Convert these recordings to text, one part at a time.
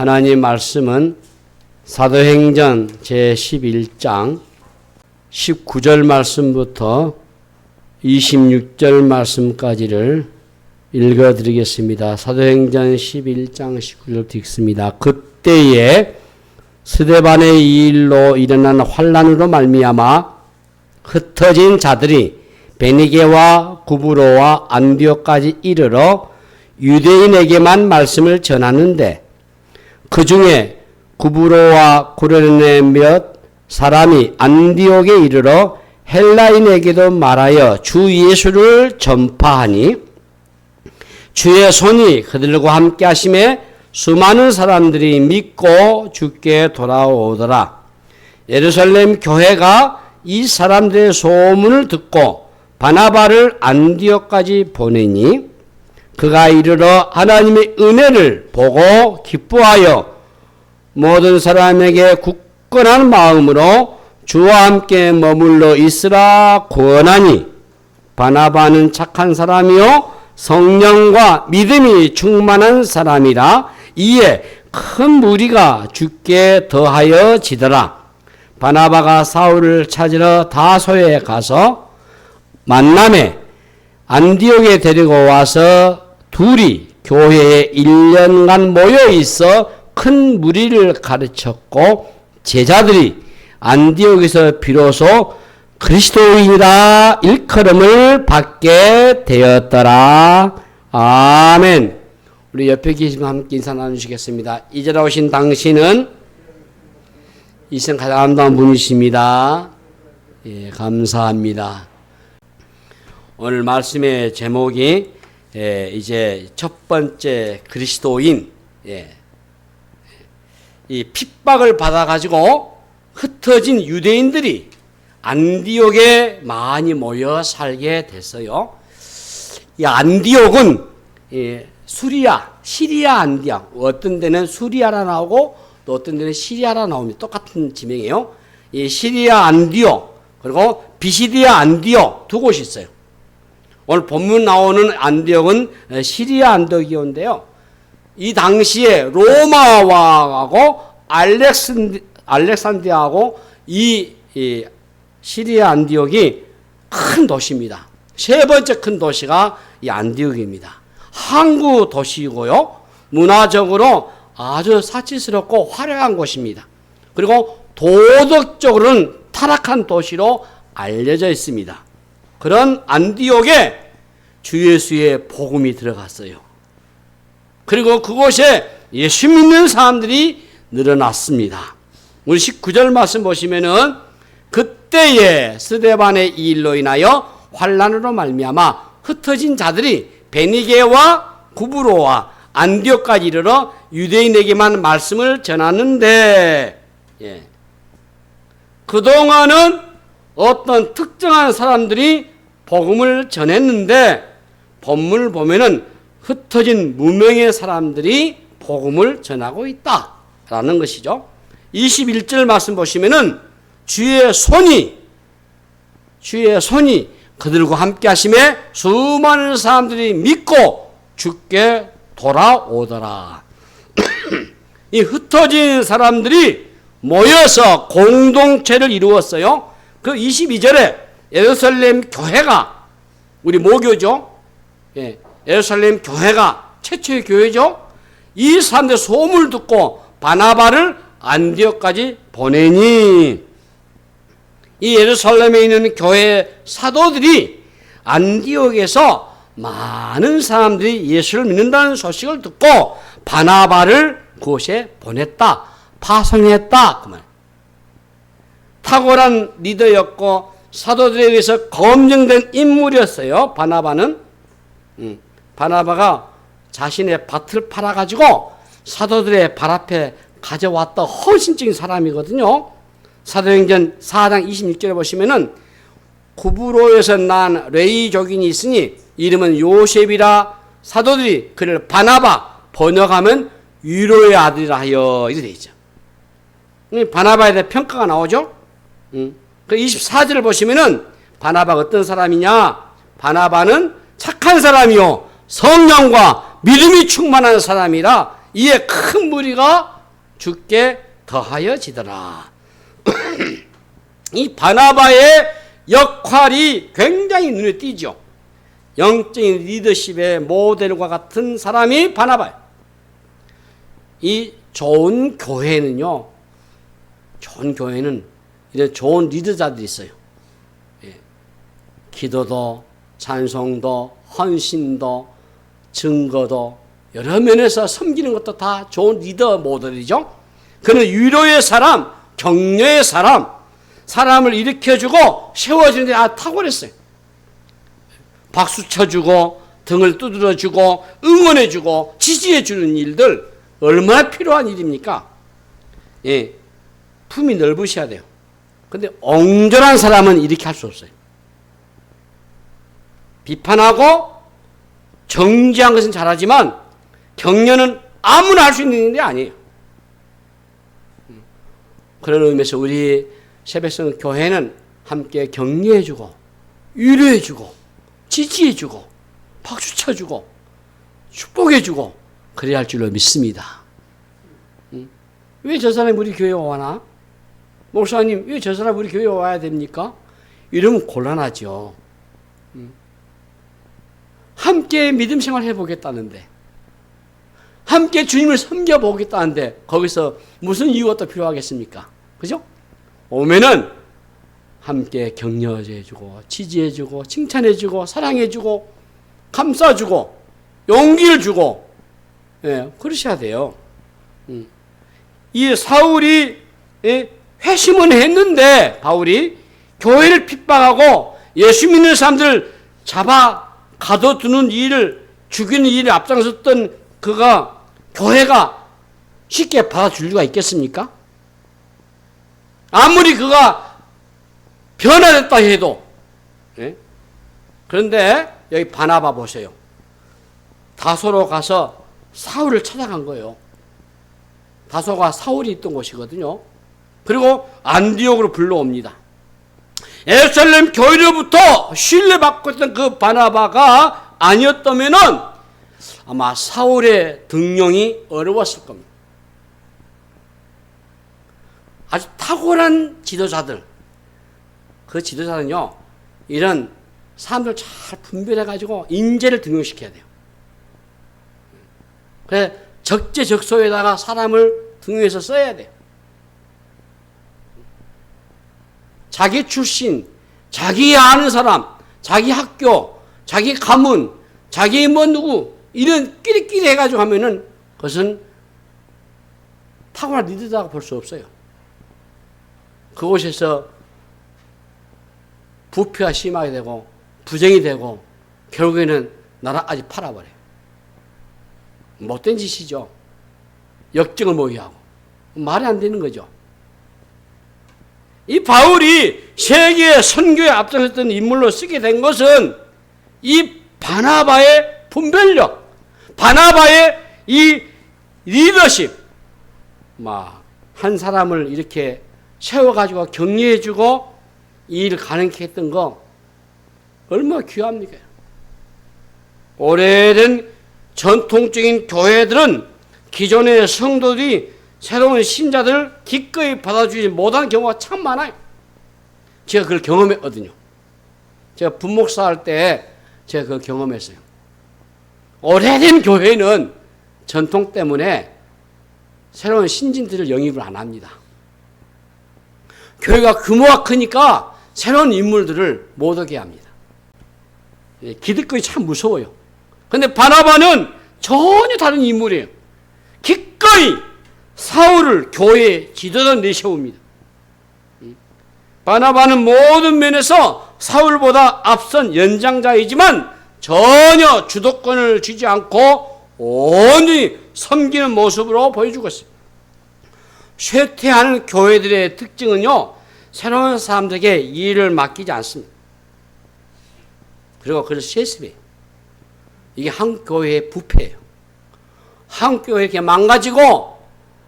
하나님 말씀은 사도행전 제11장 19절 말씀부터 26절 말씀까지를 읽어드리겠습니다. 사도행전 11장 19절부터 읽습니다. 그때에 스데반의 이 일로 일어난 환난으로 말미암아 흩어진 자들이 베니게와 구브로와 안디옥까지 이르러 유대인에게만 말씀을 전하는데 그 중에 구브로와 고레네 몇 사람이 안디옥에 이르러 헬라인에게도 말하여 주 예수를 전파하니 주의 손이 그들과 함께 하심에 수많은 사람들이 믿고 주께 돌아오더라. 예루살렘 교회가 이 사람들의 소문을 듣고 바나바를 안디옥까지 보내니 그가 이르러 하나님의 은혜를 보고 기뻐하여 모든 사람에게 굳건한 마음으로 주와 함께 머물러 있으라 권하니 바나바는 착한 사람이요 성령과 믿음이 충만한 사람이라 이에 큰 무리가 주께 더하여 지더라. 바나바가 사울을 찾으러 다소에 가서 만남에 안디옥에 데리고 와서 둘이 교회에 1년간 모여 있어 큰 무리를 가르쳤고 제자들이 안디옥에서 비로소 그리스도인이라 일컬음을 받게 되었더라. 아멘. 우리 옆에 계신 분 함께 인사 나누시겠습니다. 이제 나오신 당신은 이생 가장 아름다운 분이십니다. 예, 감사합니다. 오늘 말씀의 제목이 이제 첫 번째 그리스도인, 이 핍박을 받아가지고 흩어진 유대인들이 안디옥에 많이 모여 살게 됐어요. 이 안디옥은 시리아 안디옥, 어떤 데는 수리아라 나오고 또 어떤 데는 시리아라 나옵니다. 똑같은 지명이에요. 이 시리아 안디옥 그리고 비시디아 안디옥 두 곳이 있어요. 오늘 본문 나오는 안디옥은 시리아 안디옥인데요. 이 당시에 로마왕하고 알렉산드리아하고 이 시리아 안디옥이 큰 도시입니다. 세 번째 큰 도시가 이 안디옥입니다. 항구 도시이고요. 문화적으로 아주 사치스럽고 화려한 곳입니다. 그리고 도덕적으로는 타락한 도시로 알려져 있습니다. 그런 안디옥에 주 예수의 복음이 들어갔어요. 그리고 그곳에 예수 믿는 사람들이 늘어났습니다. 우리 19절 말씀 보시면은 그때에 스데반의 이 일로 인하여 환난으로 말미암아 흩어진 자들이 베니게와 구브로와 안디옥까지 이르러 유대인에게만 말씀을 전하는데 그동안은 어떤 특정한 사람들이 복음을 전했는데 본문을 보면은 흩어진 무명의 사람들이 복음을 전하고 있다라는 것이죠. 21절 말씀 보시면은 주의 손이 그들과 함께 하심에 수많은 사람들이 믿고 주께 돌아오더라. 이 흩어진 사람들이 모여서 공동체를 이루었어요. 그 22절에 예루살렘 교회가 우리 모교죠. 예루살렘 교회가 최초의 교회죠. 이 사람들 소문을 듣고 바나바를 안디옥까지 보내니 이 예루살렘에 있는 교회 사도들이 안디옥에서 많은 사람들이 예수를 믿는다는 소식을 듣고 바나바를 그곳에 보냈다. 파송했다. 그 말. 탁월한 리더였고 사도들에 의해서 검증된 인물이었어요. 바나바는. 바나바가 자신의 밭을 팔아가지고 사도들의 발 앞에 가져왔던 헌신적인 사람이거든요. 사도행전 4장 26절에 보시면은 구브로에서 난 레이족인이 있으니 이름은 요셉이라 사도들이 그를 바나바 번역하면 위로의 아들이라 하여 이렇게 되어 있죠. 바나바에 대해 평가가 나오죠. 그 24절을 보시면은 바나바가 어떤 사람이냐? 바나바는 착한 사람이요 성령과 믿음이 충만한 사람이라 이에 큰 무리가 주께 더하여지더라. 이 바나바의 역할이 굉장히 눈에 띄죠. 영적인 리더십의 모델과 같은 사람이 바나바예요. 이 좋은 교회는요, 좋은 교회는 이런 좋은 리더자들이 있어요. 예. 기도도, 찬송도, 헌신도, 증거도, 여러 면에서 섬기는 것도 다 좋은 리더 모델이죠. 그는 위로의 사람, 격려의 사람, 사람을 일으켜주고 세워주는 데 탁월했어요. 박수 쳐주고 등을 두드려주고 응원해주고 지지해주는 일들 얼마나 필요한 일입니까? 예, 품이 넓으셔야 돼요. 근데 옹졸한 사람은 이렇게 할 수 없어요. 비판하고 정지한 것은 잘하지만 격려는 아무나 할 수 있는 일이 아니에요. 그런 의미에서 우리 새벽성 교회는 함께 격려해주고 위로해주고 지지해주고 박수 쳐주고 축복해주고 그래야 할 줄로 믿습니다. 왜 저 사람이 우리 교회에 와나? 목사님 왜 저 사람이 우리 교회에 와야 됩니까? 이러면 곤란하죠. 함께 믿음 생활 해보겠다는데 함께 주님을 섬겨보겠다는데 거기서 무슨 이유가 또 필요하겠습니까? 그죠? 오면은 함께 격려해주고 지지해주고 칭찬해주고 사랑해주고 감싸주고 용기를 주고 예, 그러셔야 돼요. 이 사울이 회심은 했는데 바울이 교회를 핍박하고 예수 믿는 사람들 잡아 가둬두는 일을 죽이는 일에 앞장섰던 그가 교회가 쉽게 받아줄 리가 있겠습니까? 아무리 그가 변화됐다 해도. 예? 그런데 여기 바나바 보세요. 다소로 가서 사울을 찾아간 거예요. 다소가 사울이 있던 곳이거든요. 그리고 안디옥으로 불러옵니다. 예루살렘 교회로부터 신뢰받고 있던 그 바나바가 아니었다면은 아마 사울의 등용이 어려웠을 겁니다. 아주 탁월한 지도자들, 그 지도자는요, 이런 사람들 잘 분별해가지고 인재를 등용시켜야 돼요. 그래서 적재적소에다가 사람을 등용해서 써야 돼요. 자기 출신, 자기 아는 사람, 자기 학교, 자기 가문, 자기 뭐 누구, 이런 끼리끼리 해가지고 하면은 그것은 탁월한 리더다고 볼 수 없어요. 그곳에서 부패가 심하게 되고 부정이 되고 결국에는 나라까지 팔아버려요. 못된 짓이죠. 역정을 모의하고 말이 안 되는 거죠. 이 바울이 세계 선교에 앞장섰던 인물로 쓰게 된 것은 이 바나바의 분별력, 바나바의 이 리더십, 한 사람을 이렇게 세워가지고 격려해주고 이 일을 가능케 했던 거 얼마나 귀합니까? 오래된 전통적인 교회들은 기존의 성도들이 새로운 신자들을 기꺼이 받아주지 못하는 경우가 참 많아요. 제가 그걸 경험했거든요. 제가 분목사 할 때 제가 그걸 경험했어요. 오래된 교회는 전통 때문에 새로운 신진들을 영입을 안 합니다. 교회가 규모가 크니까 새로운 인물들을 못 오게 합니다. 기득권이 참 무서워요. 그런데 바나바는 전혀 다른 인물이에요. 기꺼이 사울을 교회의 지도자로 내세웁니다. 바나바는 모든 면에서 사울보다 앞선 연장자이지만 전혀 주도권을 쥐지 않고 온전히 섬기는 모습으로 보여주고 있어요. 쇠퇴하는 교회들의 특징은요, 새로운 사람들에게 일을 맡기지 않습니다. 그리고 그걸 세습해요. 이게 한국 교회의 부패예요. 한국 교회가 이렇게 망가지고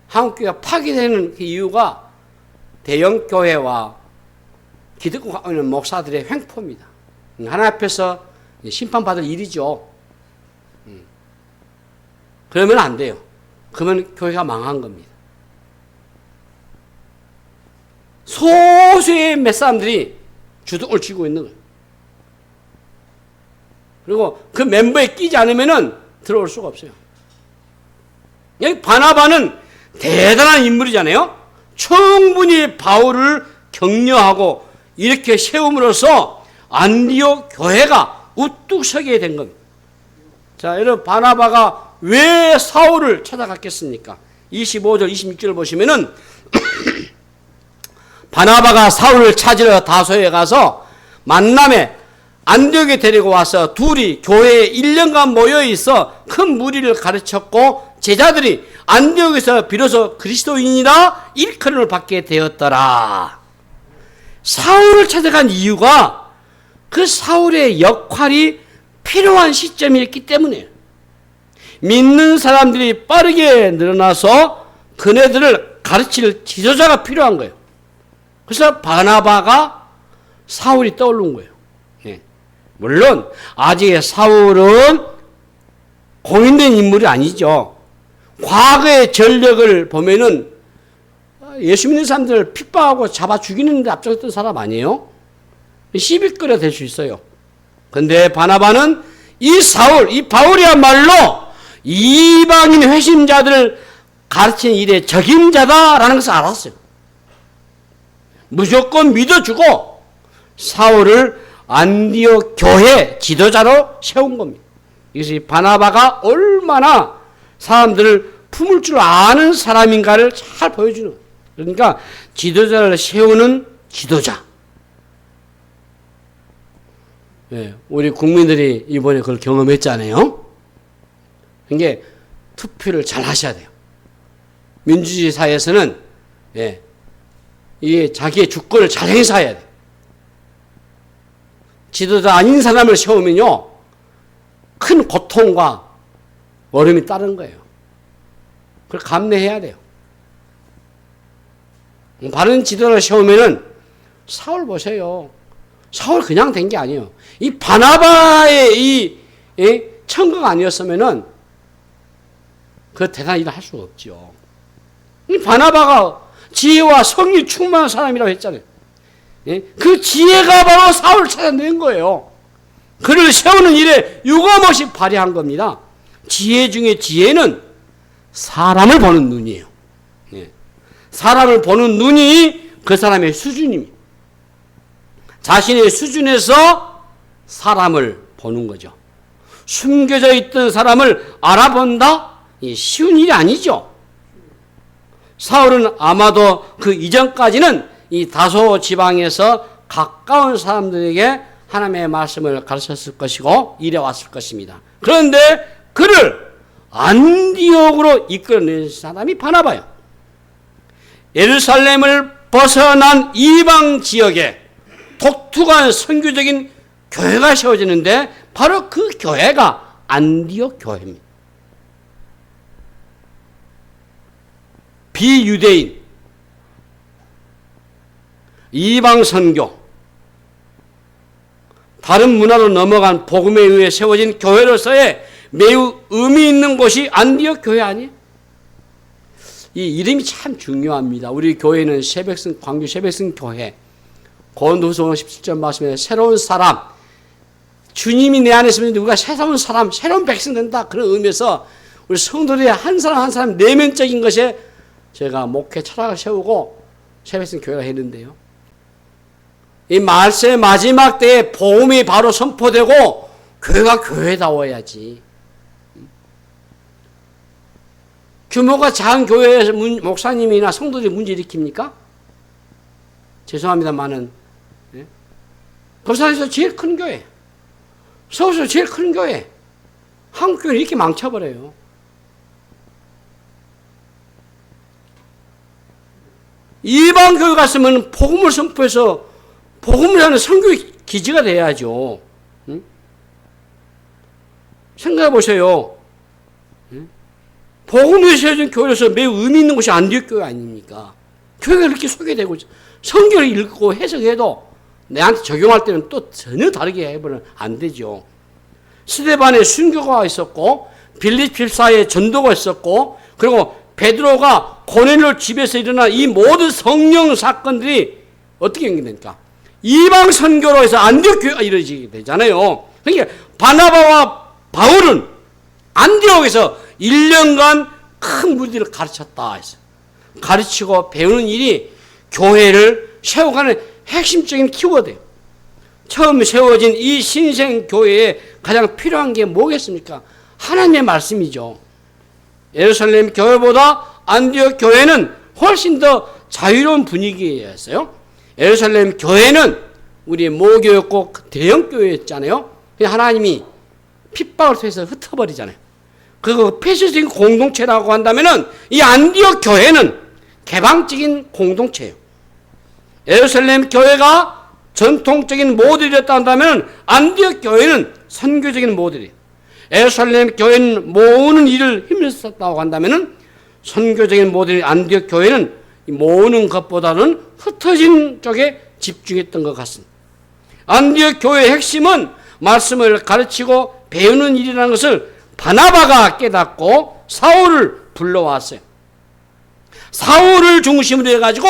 한국 교회가 파괴되는 그 이유가 대형 교회와 기득권 갖고 있는 목사들의 횡포입니다. 하나님 앞에서 심판받을 일이죠. 그러면 안 돼요. 그러면 교회가 망한 겁니다. 소수의 몇 사람들이 주동을 쥐고 있는 거예요. 그리고 그 멤버에 끼지 않으면은 들어올 수가 없어요. 여기 바나바는 대단한 인물이잖아요. 충분히 바울을 격려하고 이렇게 세움으로써 안디옥 교회가 우뚝 서게 된 겁니다. 자, 여러분, 바나바가 왜 사울을 찾아갔겠습니까? 25절, 26절을 보시면은 바나바가 사울을 찾으러 다소에 가서 만남에 안디옥에 데리고 와서 둘이 교회에 1년간 모여 있어 큰 무리를 가르쳤고 제자들이 안디옥에서 비로소 그리스도인이라 일컬음을 받게 되었더라. 사울을 찾아간 이유가 그 사울의 역할이 필요한 시점이었기 때문이에요. 믿는 사람들이 빠르게 늘어나서 그네들을 가르칠 지도자가 필요한 거예요. 그래서 바나바가 사울이 떠오른 거예요. 예. 물론 아직 사울은 공인된 인물이 아니죠. 과거의 전력을 보면은 예수 믿는 사람들을 핍박하고 잡아 죽이는 데 앞장섰던 사람 아니에요? 시비거리가 될 수 있어요. 근데 바나바는 이 사울, 이 바울이야말로 이방인 회심자들을 가르치는 일의 적임자다라는 것을 알았어요. 무조건 믿어주고 사울을 안디옥 교회 지도자로 세운 겁니다. 이것이 바나바가 얼마나 사람들을 품을 줄 아는 사람인가를 잘 보여주는 거예요. 그러니까 지도자를 세우는 지도자. 예, 우리 국민들이 이번에 그걸 경험했잖아요. 그러니까 투표를 잘 하셔야 돼요. 민주주의 사회에서는 예, 이 자기의 주권을 잘 행사해야 돼요. 지도자 아닌 사람을 세우면요, 큰 고통과 어려움이 따른 거예요. 그걸 감내해야 돼요. 바른 지도자를 세우면은 사울 보세요. 사울 그냥 된 게 아니에요. 이 바나바의 이 청각 아니었으면은 그 대단한 일을 할 수가 없죠. 이 바나바가 지혜와 성리 충만한 사람이라고 했잖아요. 그 지혜가 바로 사울을 찾아낸 거예요. 그를 세우는 일에 유감없이 발휘한 겁니다. 지혜 중에 지혜는 사람을 보는 눈이에요. 사람을 보는 눈이 그 사람의 수준입니다. 자신의 수준에서 사람을 보는 거죠. 숨겨져 있던 사람을 알아본다? 쉬운 일이 아니죠. 사울은 아마도 그 이전까지는 이 다소 지방에서 가까운 사람들에게 하나님의 말씀을 가르쳤을 것이고 이래왔을 것입니다. 그런데 그를 안디옥으로 이끌어낸 사람이 바나바예요. 예루살렘을 벗어난 이방 지역에 독특한 선교적인 교회가 세워지는데 바로 그 교회가 안디옥 교회입니다. 비유대인, 이방 선교, 다른 문화로 넘어간 복음에 의해 세워진 교회로서의 매우 의미 있는 곳이 안디옥 교회 아니에요? 이 이름이 참 중요합니다. 우리 교회는 새백성, 광주 새백성 교회, 고린도후서 17절 말씀에 새로운 사람, 주님이 내 안에 있으면 우리가 새로운 사람, 새로운 백성 된다. 그런 의미에서 우리 성도들의 한 사람 한 사람 내면적인 것에 제가 목회 철학을 세우고 새백성 교회가 했는데요. 이 말세의 마지막 때에 복음이 바로 선포되고 교회가 교회다워야지. 규모가 작은 교회에서 목사님이나 성도들이 문제 일으킵니까? 죄송합니다만은 부산에서 제일 큰 교회, 서울에서 제일 큰 교회, 한국 교회는 이렇게 망쳐버려요. 이방 교회 갔으면 복음을 선포해서 복음을 하는 선교의 기지가 돼야죠. 응? 생각해 보세요. 응? 복음을 세워진 교회로서 매우 의미 있는 곳이 안디옥 교회 아닙니까? 교회가 이렇게 소개되고 성경을 읽고 해석해도 내한테 적용할 때는 또 전혀 다르게 해보면 안 되죠. 스데반에 순교가 있었고 빌립 집사에 전도가 있었고 그리고 베드로가 고넬료 집에서 일어난 이 모든 성령 사건들이 어떻게 연결됩니까? 이방 선교로 해서 안디옥 교회가 이루어지게 되잖아요. 그러니까 바나바와 바울은 안디옥에서 1년간 큰 무리들을 가르쳤다 했어요. 가르치고 배우는 일이 교회를 세워가는 핵심적인 키워드예요. 처음 세워진 이 신생교회에 가장 필요한 게 뭐겠습니까? 하나님의 말씀이죠. 예루살렘 교회보다 안디옥 교회는 훨씬 더 자유로운 분위기였어요. 예루살렘 교회는 우리 모교였고 대형 교회였잖아요. 하나님이 핍박을 통해서 흩어버리잖아요. 그 폐쇄적인 공동체라고 한다면은 이 안디옥 교회는 개방적인 공동체예요. 예루살렘 교회가 전통적인 모델이었다 한다면 안디옥 교회는 선교적인 모델이에요. 예루살렘 교회는 모으는 일을 힘썼다고 한다면 선교적인 모델인 안디옥 교회는 모으는 것보다는 흩어진 쪽에 집중했던 것 같습니다. 안디옥 교회의 핵심은 말씀을 가르치고 배우는 일이라는 것을 바나바가 깨닫고 사울을 불러왔어요. 사울을 중심으로 해가지고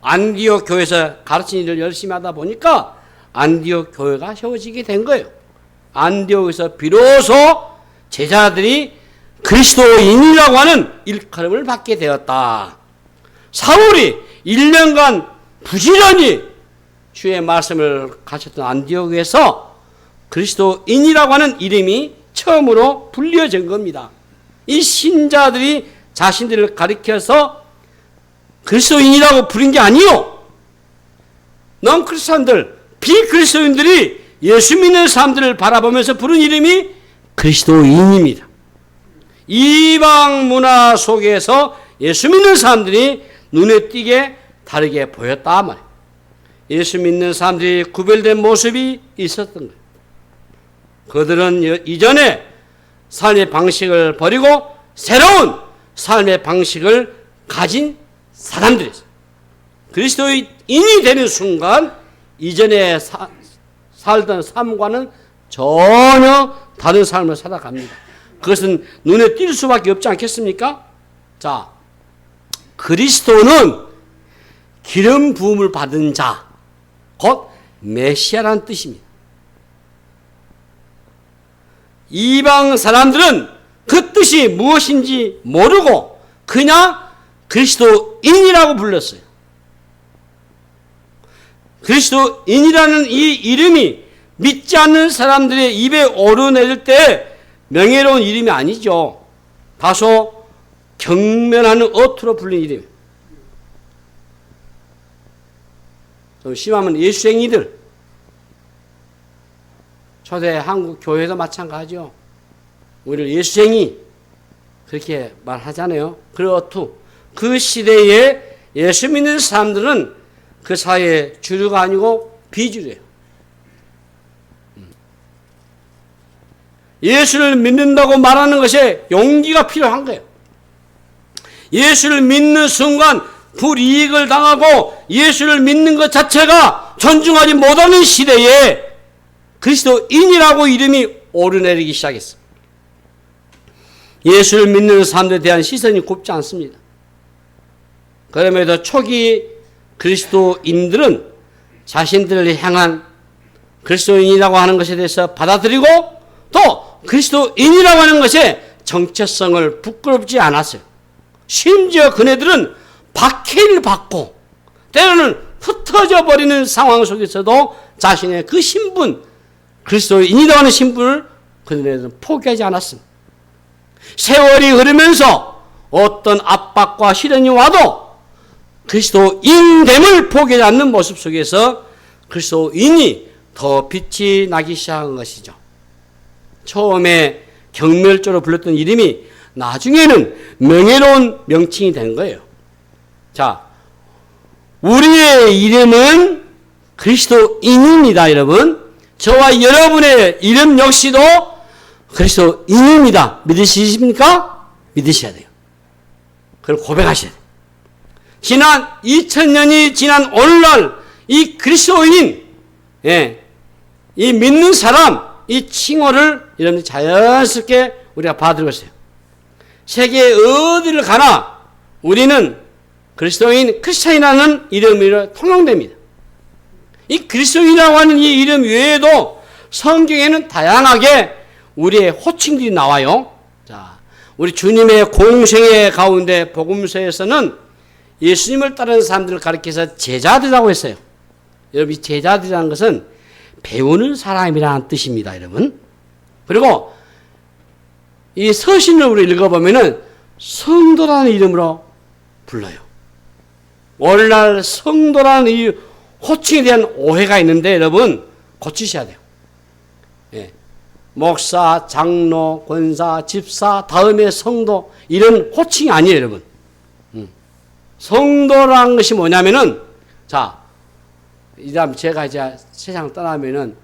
안디옥 교회에서 가르치는 일을 열심히 하다 보니까 안디옥 교회가 세워지게 된 거예요. 안디옥에서 비로소 제자들이 그리스도인이라고 하는 일컬음을 받게 되었다. 사울이 1년간 부지런히 주의 말씀을 가르쳤던 안디옥에서 그리스도인이라고 하는 이름이 처음으로 불려진 겁니다. 이 신자들이 자신들을 가리켜서 그리스도인이라고 부른 게 아니요. non-크리스천들, 비그리스도인들이 예수 믿는 사람들을 바라보면서 부른 이름이 그리스도인입니다. 이방 문화 속에서 예수 믿는 사람들이 눈에 띄게 다르게 보였다 말이에요. 예수 믿는 사람들이 구별된 모습이 있었던 거예요. 그들은 이전에 삶의 방식을 버리고 새로운 삶의 방식을 가진 사람들이었어요. 그리스도인이 되는 순간 이전에 살던 삶과는 전혀 다른 삶을 살아갑니다. 그것은 눈에 띌 수밖에 없지 않겠습니까? 자, 그리스도는 기름 부음을 받은 자, 곧 메시아라는 뜻입니다. 이방 사람들은 그 뜻이 무엇인지 모르고 그냥 그리스도인이라고 불렀어요. 그리스도인이라는 이 이름이 믿지 않는 사람들의 입에 오르내릴 때 명예로운 이름이 아니죠. 다소 경멸하는 어투로 불린 이름이에요. 좀 심하면 예수쟁이들, 초대 한국 교회도 마찬가지죠. 우리를 예수쟁이 그렇게 말하잖아요. 그 어투. 그 시대에 예수 믿는 사람들은 그 사회의 주류가 아니고 비주류예요. 예수를 믿는다고 말하는 것에 용기가 필요한 거예요. 예수를 믿는 순간 불이익을 당하고 예수를 믿는 것 자체가 존중하지 못하는 시대에 그리스도인이라고 이름이 오르내리기 시작했어요. 예수를 믿는 사람들에 대한 시선이 곱지 않습니다. 그럼에도 초기 그리스도인들은 자신들을 향한 그리스도인이라고 하는 것에 대해서 받아들이고 또 그리스도인이라고 하는 것의 정체성을 부끄럽지 않았어요. 심지어 그네들은 박해를 받고 때로는 흩어져 버리는 상황 속에서도 자신의 그 신분, 그리스도인이라고 하는 신분을 그들은 포기하지 않았습니다. 세월이 흐르면서 어떤 압박과 시련이 와도 그리스도인됨을 포기하지 않는 모습 속에서 그리스도인이 더 빛이 나기 시작한 것이죠. 처음에 경멸조로 불렀던 이름이 나중에는 명예로운 명칭이 된 거예요. 자, 우리의 이름은 그리스도인입니다, 여러분. 저와 여러분의 이름 역시도 그리스도인입니다. 믿으시십니까? 믿으셔야 돼요. 그걸 고백하셔야 돼요. 지난 2000년이 지난 오늘날 이 그리스도인, 이 믿는 사람, 이 칭호를 여러분들 자연스럽게 우리가 받아들고 있어요. 세계 어디를 가나 우리는 그리스도인, 크리스찬이라는 이름으로 통용됩니다. 이 그리스도인이라고 하는 이 이름 외에도 성경에는 다양하게 우리의 호칭들이 나와요. 자, 우리 주님의 공생애 가운데 복음서에서는 예수님을 따르는 사람들을 가리켜서 제자들이라고 했어요. 여러분, 이 제자들이라는 것은 배우는 사람이라는 뜻입니다, 여러분. 그리고 이 서신을 우리 읽어보면은 성도라는 이름으로 불러요. 오늘날 성도라는 이 호칭에 대한 오해가 있는데 여러분 고치셔야 돼요. 예. 목사, 장로, 권사, 집사, 다음에 성도 이런 호칭이 아니에요, 여러분. 성도라는 것이 뭐냐면은 자, 이 다음 제가 이제 세상을 떠나면은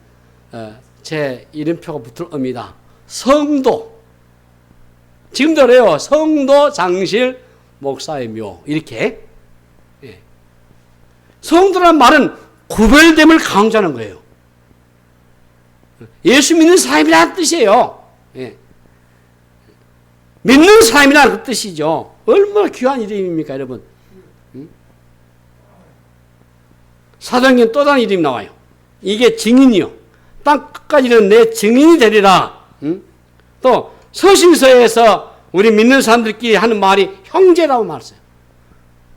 제 이름표가 붙을 겁니다. 성도. 지금도 그래요. 성도, 장실, 목사의 묘 이렇게. 예. 성도란 말은 구별됨을 강조하는 거예요. 예수 믿는 사람이라는 뜻이에요. 예. 믿는 사람이라는 그 뜻이죠. 얼마나 귀한 이름입니까, 여러분? 사도행전 또 다른 이름이 나와요. 이게 증인이요. 땅 끝까지는 내 증인이 되리라. 또 서신서에서 우리 믿는 사람들끼리 하는 말이 형제라고 말했어요.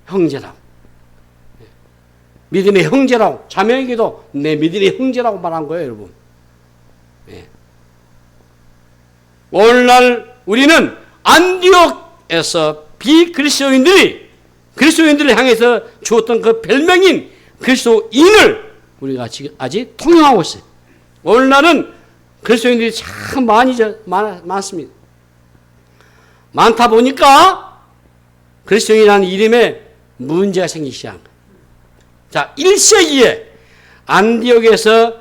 형제라고. 믿음의 형제라고. 자매에게도 내 믿음의 형제라고 말한 거예요, 여러분. 예. 오늘날 우리는 안디옥에서 비그리스도인들이 그리스도인들을 향해서 주었던 그 별명인 그리스도인을 우리가 지금 아직 통용하고 있어요. 오늘날은 그리스도인들이 참 많습니다. 많다 보니까 그리스도인이라는 이름에 문제가 생기기 시작한 거예요. 자, 1세기에 안디옥에서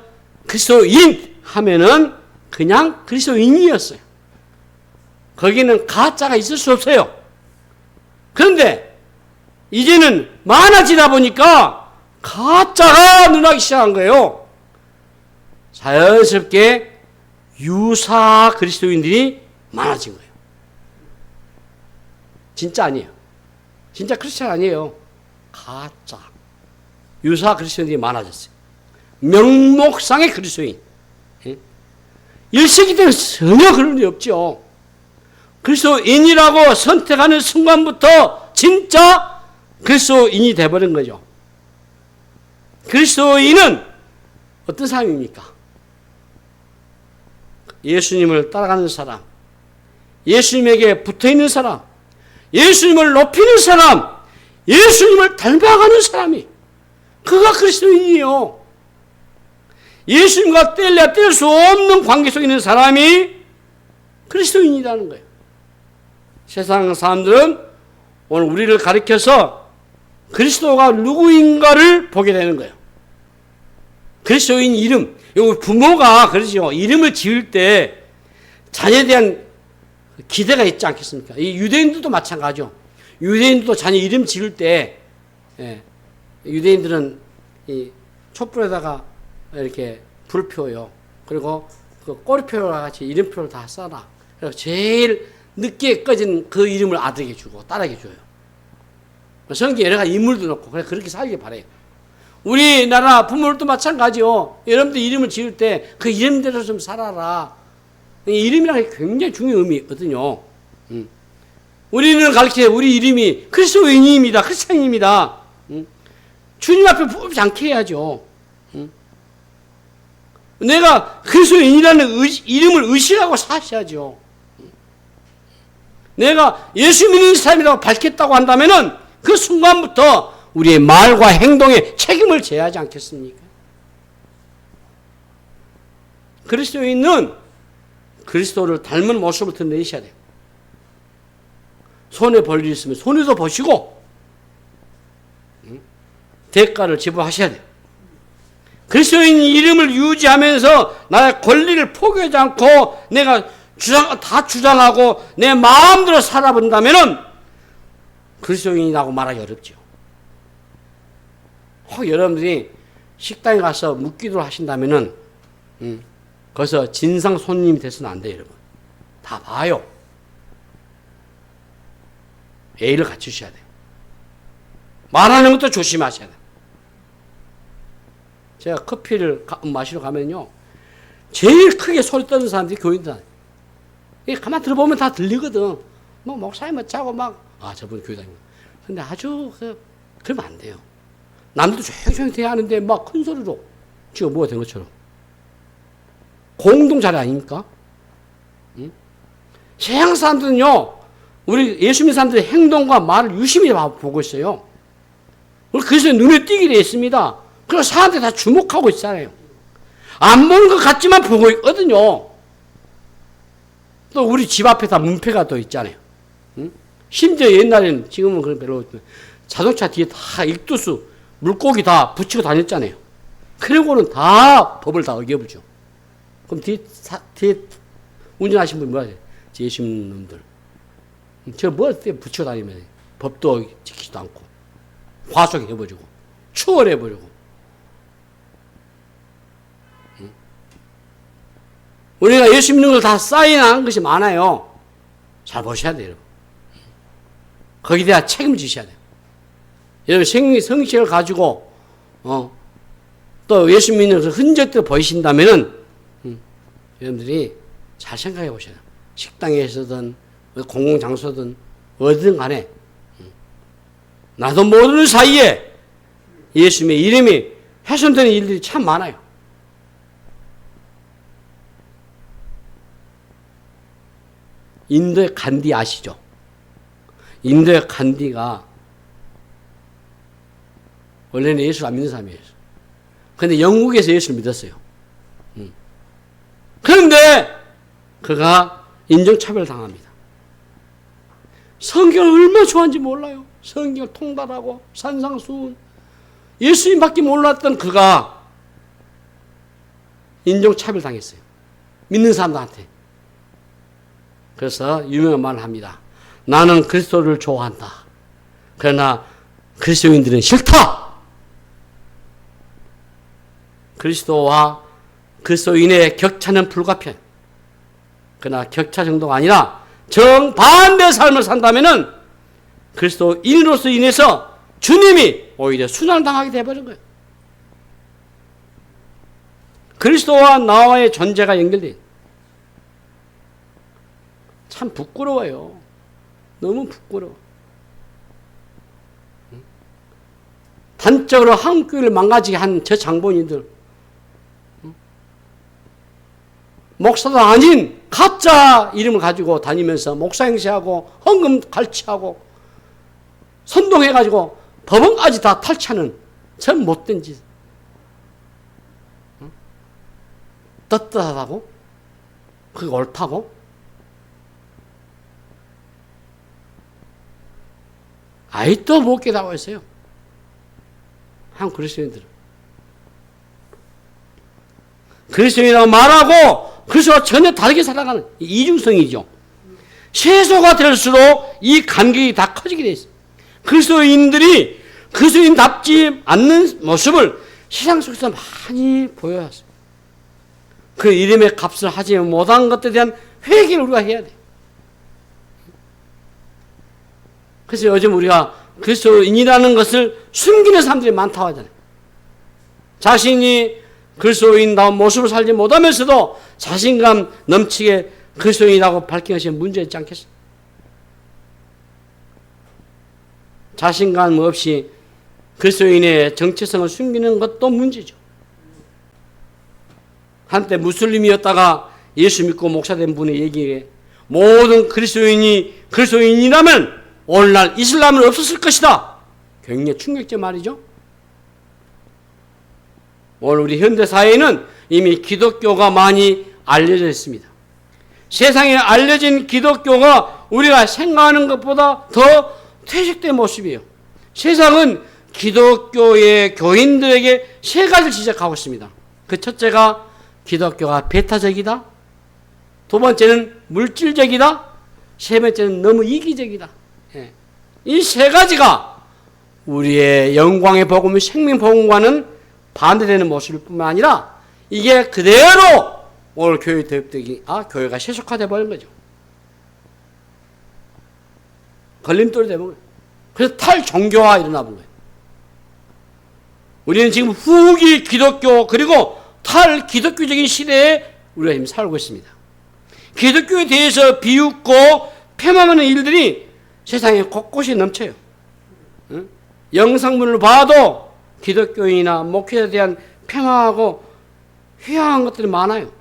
그리스도인 하면은 그냥 그리스도인이었어요. 거기는 가짜가 있을 수 없어요. 그런데 이제는 많아지다 보니까 가짜가 늘어나기 시작한 거예요. 자연스럽게 유사 그리스도인들이 많아진 거예요. 진짜 아니에요. 진짜 크리스찬 아니에요. 가짜. 유사 그리스도인들이 많아졌어요. 명목상의 그리스도인. 1세기 때는 전혀 그런 일이 없죠. 그리스도인이라고 선택하는 순간부터 진짜 그리스도인이 돼버린 거죠. 그리스도인은 어떤 사람입니까? 예수님을 따라가는 사람, 예수님에게 붙어있는 사람, 예수님을 높이는 사람, 예수님을 닮아가는 사람이 그가 그리스도인이에요. 예수님과 뗄래야 뗄 수 없는 관계 속에 있는 사람이 그리스도인이라는 거예요. 세상 사람들은 오늘 우리를 가리켜서 그리스도가 누구인가를 보게 되는 거예요. 그리스도인 이름, 부모가 그러죠. 이름을 지을 때 자녀에 대한 기대가 있지 않겠습니까? 이 유대인들도 마찬가지죠. 유대인들도 자녀 이름 지을 때, 유대인들은 이 촛불에다가 이렇게 불을 피워요. 그리고 그 꼬리표와 같이 이름표를 다 써놔. 그리고 제일 늦게 꺼진 그 이름을 아들에게 주고 딸에게 줘요. 성경에 여러 가지 인물도 넣고 그렇게 살길 바래요. 우리나라 부모들도 마찬가지요. 여러분들 이름을 지을 때 그 이름대로 좀 살아라. 이름이라는 게 굉장히 중요한 의미거든요. 우리는 가르쳐 우리 이름이 그리스도인입니다. 크리스찬입니다. 주님 앞에 뽑지 않게 해야죠. 내가 그리스도인이라는 이름을 의식하고 사셔야죠. 내가 예수 믿는 사람이라고 밝혔다고 한다면은 그 순간부터 우리의 말과 행동에 책임을 져야 하지 않겠습니까? 그리스도인은 그리스도를 닮은 모습을 드러내셔야 돼요. 손에 볼 일 있으면 손에도 보시고 대가를 지불하셔야 돼요. 그리스도인 이름을 유지하면서 나의 권리를 포기하지 않고 내가 다 주장하고 내 마음대로 살아본다면은 그리스도인이라고 말하기 어렵죠. 혹 여러분들이 식당에 가서 묵기도를 하신다면은 거기서 진상 손님이 돼서는 안 돼요, 여러분. 다 봐요. 예의를 갖추셔야 돼요. 말하는 것도 조심하셔야 돼요. 제가 커피를 마시러 가면요, 제일 크게 소리 떠는 사람들이 교인들. 가만 들어보면 다 들리거든. 뭐 목사님 어쩌고 막, 저분 교회다니고. 근데 아주 그러면 안 돼요. 남들도 조용히 돼야 하는데 막 큰 소리로 지금 뭐가 된 것처럼. 공동 자리 아닙니까? 응? 세상 사람들은요, 우리 예수 믿는 사람들의 행동과 말을 유심히 보고 있어요. 그래서 눈에 띄게 되어 있습니다. 그래서 사람들이 다 주목하고 있잖아요. 안 보는 것 같지만 보고 있거든요. 또 우리 집 앞에 다 문패가 또 있잖아요. 응? 심지어 옛날에는, 지금은 그런 별로, 자동차 뒤에 다 익두수, 물고기 다 붙이고 다녔잖아요. 그러고는 다 법을 다 어겨부죠. 그럼 뒤에 운전하신 분이 뭐라 해요? 예수 믿는 놈들. 저 뭐 붙이고 다니면 법도 지키지도 않고, 과속해버리고, 추월해버리고. 응? 우리가 예수 믿는 걸 다 사인한 것이 많아요. 잘 보셔야 돼요. 거기에 대한 책임지셔야 돼요. 여러분, 성식을 가지고, 또 예수 믿는 흔적들 보이신다면은, 여러분들이 잘 생각해 보셔야 돼요. 식당에서든, 공공장소든, 어디든 간에, 나도 모르는 사이에 예수님의 이름이 훼손되는 일들이 참 많아요. 인도의 간디 아시죠? 인도의 간디가 원래는 예수를 안 믿는 사람이에요. 그런데 영국에서 예수를 믿었어요. 그런데 그가 인종차별을 당합니다. 성경을 얼마나 좋아하는지 몰라요. 성경을 통달하고 산상수훈, 예수님밖에 몰랐던 그가 인종차별 당했어요. 믿는 사람들한테. 그래서 유명한 말을 합니다. 나는 그리스도를 좋아한다. 그러나 그리스도인들은 싫다. 그리스도와 그리스도인의 격차는 불가피한. 그러나 격차 정도가 아니라 정반대의 삶을 산다면은 그리스도인으로서 인해서 주님이 오히려 순환당하게 되어버린 거예요. 그리스도와 나와의 존재가 연결돼요. 참 부끄러워요. 너무 부끄러워. 단적으로 한국 교회를 망가지게 한 저 장본인들, 목사도 아닌 가짜 이름을 가지고 다니면서 목사 행세하고 헌금 갈취하고 선동해가지고 법원까지 다 탈취하는 전 못된 짓. 떳떳하다고? 그게 옳다고? 아직도 못 깨닫고 있어요. 한국 그리스도인들은. 그리스도인이라고 말하고 그리스도와 전혀 다르게 살아가는 이중성이죠. 세소가 될수록 이 간격이 다 커지게 돼 있어요. 그리스도인들이 그리스도인답지 않는 모습을 세상 속에서 많이 보여왔어요. 그 이름의 값을 하지 못한 것들에 대한 회개를 우리가 해야 돼요. 그래서 요즘 우리가 그리스도인이라는 것을 숨기는 사람들이 많다고 하잖아요. 자신이 그리스도인다운 모습을 살지 못하면서도 자신감 넘치게 그리스도인이라고 밝힌 것이 문제있지 않겠어요? 자신감 없이 그리스도인의 정체성을 숨기는 것도 문제죠. 한때 무슬림이었다가 예수 믿고 목사된 분의 얘기에 모든 그리스도인이 그리스도인이라면 오늘날 이슬람은 없었을 것이다. 굉장히 충격적 말이죠. 오늘 우리 현대 사회에는 이미 기독교가 많이 알려져 있습니다. 세상에 알려진 기독교가 우리가 생각하는 것보다 더 퇴색된 모습이에요. 세상은 기독교의 교인들에게 세 가지를 지적하고 있습니다. 그 첫째가 기독교가 배타적이다. 두 번째는 물질적이다. 세 번째는 너무 이기적이다. 이 세 가지가 우리의 영광의 복음, 생명 복음과는 반대되는 모습일 뿐만 아니라 이게 그대로 오늘 교회 대입되기, 교회가 세속화되어 버린 거죠. 걸림돌이 되는 거예요. 그래서 탈종교화 일어나 본 거예요. 우리는 지금 후기 기독교 그리고 탈기독교적인 시대에 우리가 지금 살고 있습니다. 기독교에 대해서 비웃고 폐망하는 일들이 세상에 곳곳이 넘쳐요. 영상문을 봐도 기독교인이나 목회자에 대한 폐망하고 휘황한 것들이 많아요.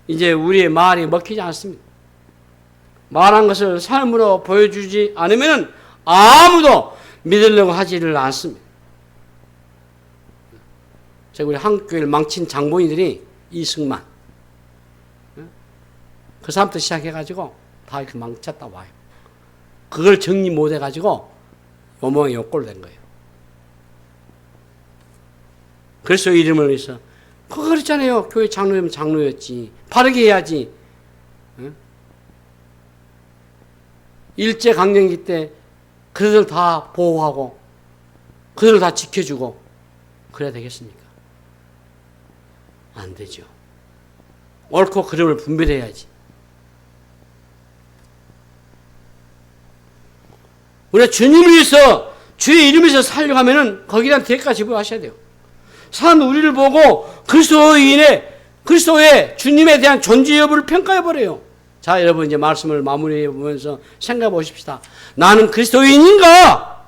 이제 우리의 말이 먹히지 않습니다. 말한 것을 삶으로 보여주지 않으면 아무도 믿으려고 하지를 않습니다. 우리 한국교회를 망친 장본인들이 이승만 그 사람부터 시작해가지고 다 이렇게 망쳤다 와요. 그걸 정리 못해가지고 요모에 요꼴 된 거예요. 그래서 이름을 위해서 그거 그랬잖아요. 교회 장로면 장로였지. 바르게 해야지. 일제강점기 때 그들을 다 보호하고 그들을 다 지켜주고 그래야 되겠습니까? 안 되죠. 옳고 그름을 분별해야지. 우리가 주님을 위해서 주의 이름에서 살려고 하면은 거기에 대한 대가 지불하셔야 돼요. 사람 우리를 보고 그리스도의 주님에 대한 존재 여부를 평가해 버려요. 자, 여러분 이제 말씀을 마무리해 보면서 생각해 보십시다. 나는 그리스도인인가?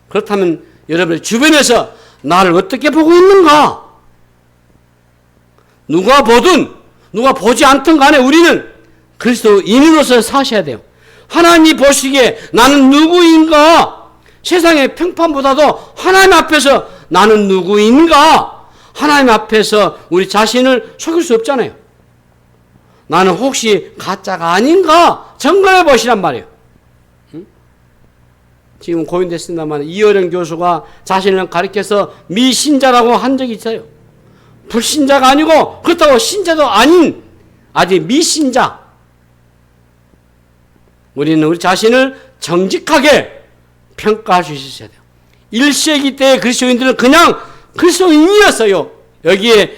그렇다면 여러분의 주변에서 나를 어떻게 보고 있는가? 누가 보든 누가 보지 않든 간에 우리는 그리스도인으로서 사셔야 돼요. 하나님이 보시기에 나는 누구인가? 세상의 평판보다도 하나님 앞에서 나는 누구인가? 하나님 앞에서 우리 자신을 속일 수 없잖아요. 나는 혹시 가짜가 아닌가? 점검해 보시란 말이에요. 지금 고인됐습니다만 이어령 교수가 자신을 가리켜서 미신자라고 한 적이 있어요. 불신자가 아니고 그렇다고 신자도 아닌 아직 미신자. 우리는 우리 자신을 정직하게 평가할 수 있어야 돼요. 1세기 때의 그리스도인들은 그냥 그리스도인이었어요. 여기에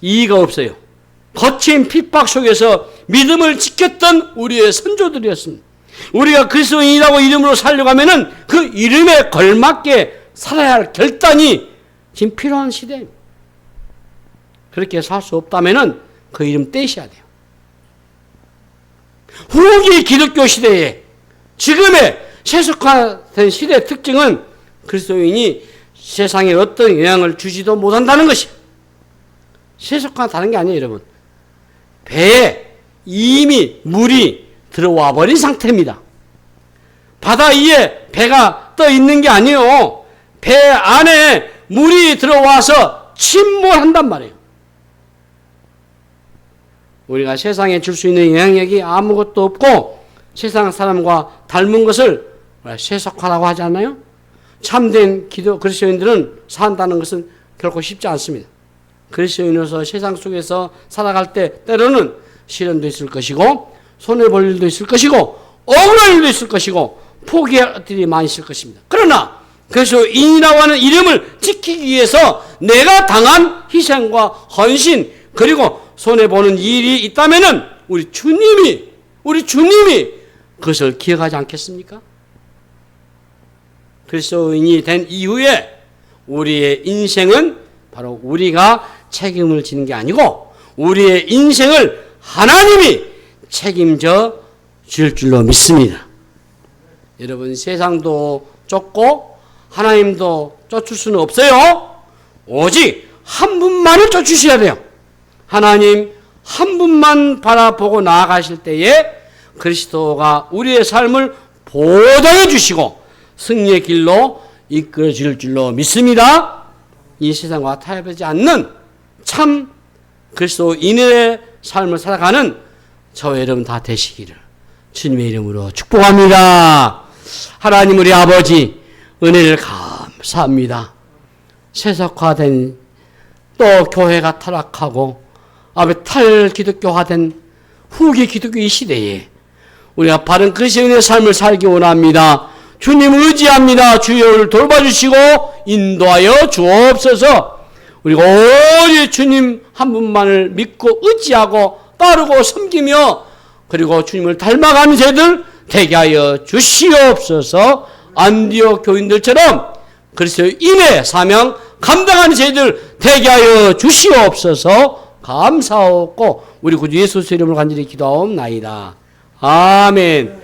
이의가 없어요. 거친 핍박 속에서 믿음을 지켰던 우리의 선조들이었습니다. 우리가 그리스도인이라고 이름으로 살려가면은 그 이름에 걸맞게 살아야 할 결단이 지금 필요한 시대입니다. 그렇게 살 수 없다면은 그 이름 떼셔야 돼요. 후기 기독교 시대에 지금의 세속화된 시대의 특징은 그리스도인이 세상에 어떤 영향을 주지도 못한다는 것이에요. 세속화 다른 게 아니에요, 여러분. 배에 이미 물이 들어와 버린 상태입니다. 바다 위에 배가 떠 있는 게 아니에요. 배 안에 물이 들어와서 침몰한단 말이에요. 우리가 세상에 줄 수 있는 영향력이 아무것도 없고 세상 사람과 닮은 것을 세속화라고 하지 않나요? 참된 그리스도인들은 산다는 것은 결코 쉽지 않습니다. 그리스도인으로서 세상 속에서 살아갈 때 때로는 시련도 있을 것이고 손해볼 일도 있을 것이고 억울할 일도 있을 것이고 포기할 일이 많이 있을 것입니다. 그러나 그리스도인이라고 하는 이름을 지키기 위해서 내가 당한 희생과 헌신 그리고 손해보는 일이 있다면은 우리 주님이 그것을 기억하지 않겠습니까? 그리스도인이 된 이후에 우리의 인생은 바로 우리가 책임을 지는 게 아니고 우리의 인생을 하나님이 책임져 줄 줄로 믿습니다. 여러분, 세상도 쫓고 하나님도 쫓을 수는 없어요. 오직 한 분만을 쫓으셔야 돼요. 하나님 한 분만 바라보고 나아가실 때에 그리스도가 우리의 삶을 보장해 주시고 승리의 길로 이끌어 줄 줄로 믿습니다. 이 세상과 타협하지 않는 참 그리스도인의 삶을 살아가는 저와 여러분 다 되시기를 주님의 이름으로 축복합니다. 하나님 우리 아버지 은혜를 감사합니다. 세속화된 또 교회가 타락하고 탈기독교화된 후기 기독교 이 시대에 우리가 바른 그리스도인의 삶을 살기 원합니다. 주님 의지합니다. 주여 돌봐주시고 인도하여 주옵소서. 우리가 오직 주님 한 분만을 믿고 의지하고 따르고 섬기며 그리고 주님을 닮아가는 새들 되게 하여 주시옵소서. 안디옥 교인들처럼 그리스도의 인의 사명 감당하는 저희들 되게 하여 주시옵소서. 감사하고 우리 구주 예수 이름으로 간절히 기도하옵나이다. 아멘.